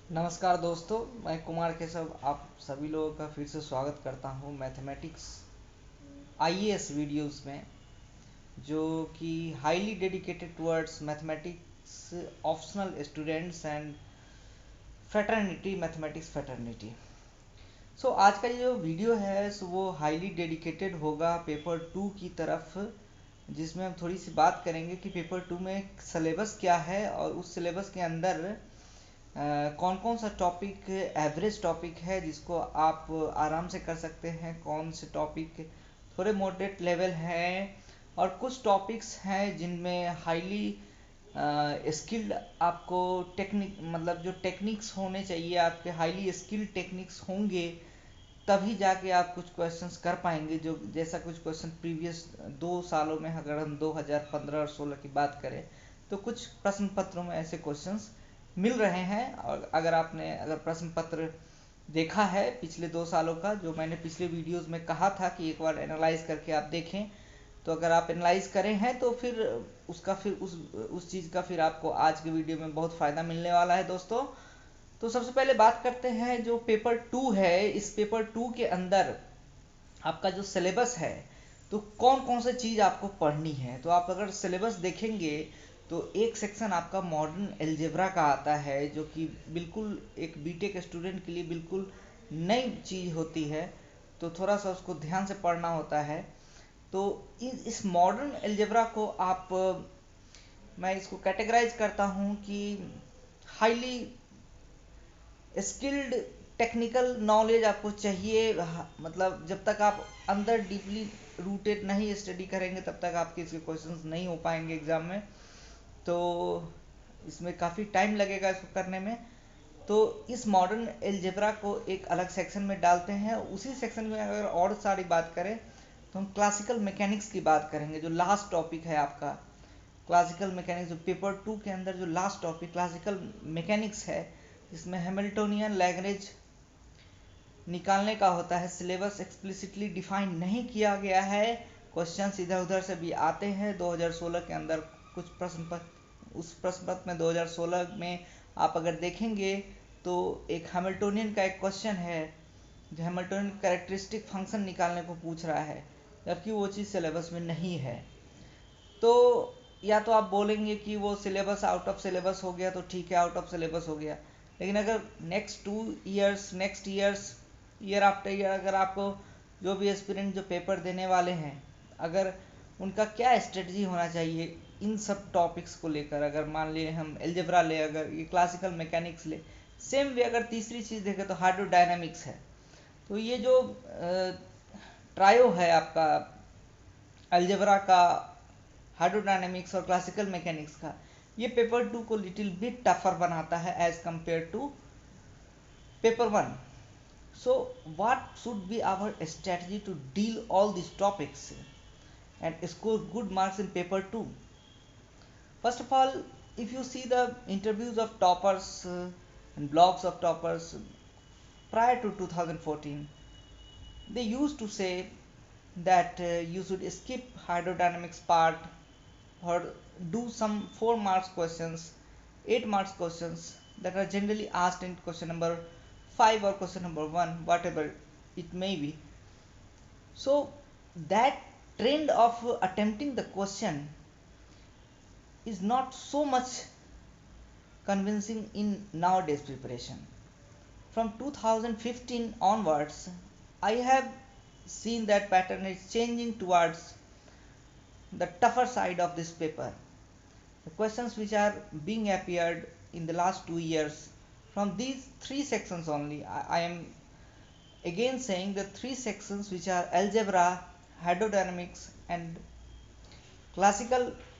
नमस्कार दोस्तों, मैं कुमार केशव आप सभी लोगों का फिर से स्वागत करता हूं मैथमेटिक्स आईएएस वीडियोस में, जो कि highly dedicated towards mathematics optional students and fraternity, mathematics fraternity. आज का जो वीडियो है वो हाईली डेडिकेटेड होगा पेपर टू की तरफ, जिसमें हम थोड़ी सी बात करेंगे कि पेपर टू में सिलेबस क्या है और उस सिलेबस के अंदर कौन कौन सा टॉपिक एवरेज टॉपिक है जिसको आप आराम से कर सकते हैं, कौन से टॉपिक थोड़े मॉडरेट लेवल हैं, और कुछ टॉपिक्स हैं जिनमें हाईली स्किल्ड आपको टेक्निक, मतलब जो टेक्निक्स होने चाहिए आपके हाईली स्किल्ड टेक्निक्स होंगे, तभी जाके आप कुछ क्वेश्चंस कर पाएंगे। जो जैसा कुछ क्वेश्चन प्रीवियस 2 सालों में, अगर हम 2015 और 16 की बात करें तो कुछ प्रश्न पत्रों में ऐसे क्वेश्चंस मिल रहे हैं। और अगर प्रश्न पत्र देखा है पिछले 2 सालों का, जो मैंने पिछले वीडियोस में कहा था कि एक बार एनालाइज करके आप देखें, तो अगर आप एनालाइज करें हैं तो फिर उस चीज़ का फिर आपको आज के वीडियो में बहुत फ़ायदा मिलने वाला है दोस्तों। तो सबसे पहले बात करते हैं जो पेपर टू है। इस पेपर टू के अंदर आपका जो सिलेबस है, तो कौन कौन सी चीज़ आपको पढ़नी है। तो आप अगर सिलेबस देखेंगे तो एक सेक्शन आपका मॉडर्न एल्जेब्रा का आता है, जो कि बिल्कुल एक बीटेक स्टूडेंट के लिए बिल्कुल नई चीज़ होती है, तो थोड़ा सा उसको ध्यान से पढ़ना होता है। तो इस मॉडर्न एल्जेब्रा को मैं इसको कैटेगराइज करता हूँ कि हाईली स्किल्ड टेक्निकल नॉलेज आपको चाहिए। मतलब जब तक आप अंदर डीपली रूटेड नहीं स्टडी करेंगे तब तक आपके इसके क्वेश्चंस नहीं हो पाएंगे एग्जाम में। तो इसमें काफ़ी टाइम लगेगा इसको करने में। तो इस मॉडर्न एल्जेब्रा को एक अलग सेक्शन में डालते हैं। उसी सेक्शन में अगर और सारी बात करें तो हम क्लासिकल मैकेनिक्स की बात करेंगे, जो लास्ट टॉपिक है आपका। क्लासिकल मैकेनिक्स जो पेपर टू के अंदर जो लास्ट टॉपिक क्लासिकल मैकेनिक्स है, इसमें हैमिल्टोनियन लैग्रेंज निकालने का होता है। सिलेबस एक्सप्लिसिटली डिफाइन नहीं किया गया है, क्वेश्चंस इधर उधर से भी आते हैं। 2016 के अंदर कुछ प्रश्न पत्र, उस प्रश्न पत्र में 2016 में आप अगर देखेंगे तो एक हैमिल्टोनियन का एक क्वेश्चन है, जो हैमिल्टोनियन कैरेक्टरिस्टिक फंक्शन निकालने को पूछ रहा है, जबकि वो चीज़ सिलेबस में नहीं है। तो या तो आप बोलेंगे कि वो सिलेबस आउट ऑफ सिलेबस हो गया, तो ठीक है, आउट ऑफ सिलेबस हो गया। लेकिन अगर next 2 years, next years, year after year, अगर आपको जो भी एस्पिरेंट जो पेपर देने वाले हैं, अगर उनका क्या स्ट्रेटजी होना चाहिए इन सब टॉपिक्स को लेकर, अगर मान लिए हम एल्जेब्रा ले, अगर ये क्लासिकल मैकेनिक्स ले, सेम वे अगर तीसरी चीज़ देखें तो हाइड्रोडायनामिक्स है। तो ये जो ट्रायो है आपका अलजेब्रा का, हाइड्रोडायनेमिक्स और क्लासिकल मैकेनिक्स का, ये पेपर टू को लिटिल बिट टफर बनाता है as compared to paper one. So what should be our strategy to deal all this topics and score good marks in paper 2? First of all, if you see the interviews of toppers and blogs of toppers prior to 2014, they used to say that you should skip hydrodynamics part or do some 4 marks questions, 8 marks questions that are generally asked in question number 5 or question number 1, whatever it may be. So that trend of attempting the question is not so much convincing in nowadays preparation. From 2015 onwards, I have seen that pattern is changing towards the tougher side of this paper. The questions which are being appeared in the last 2 years, from these three sections only, I am again saying the three sections which are algebra, hydrodynamics and classical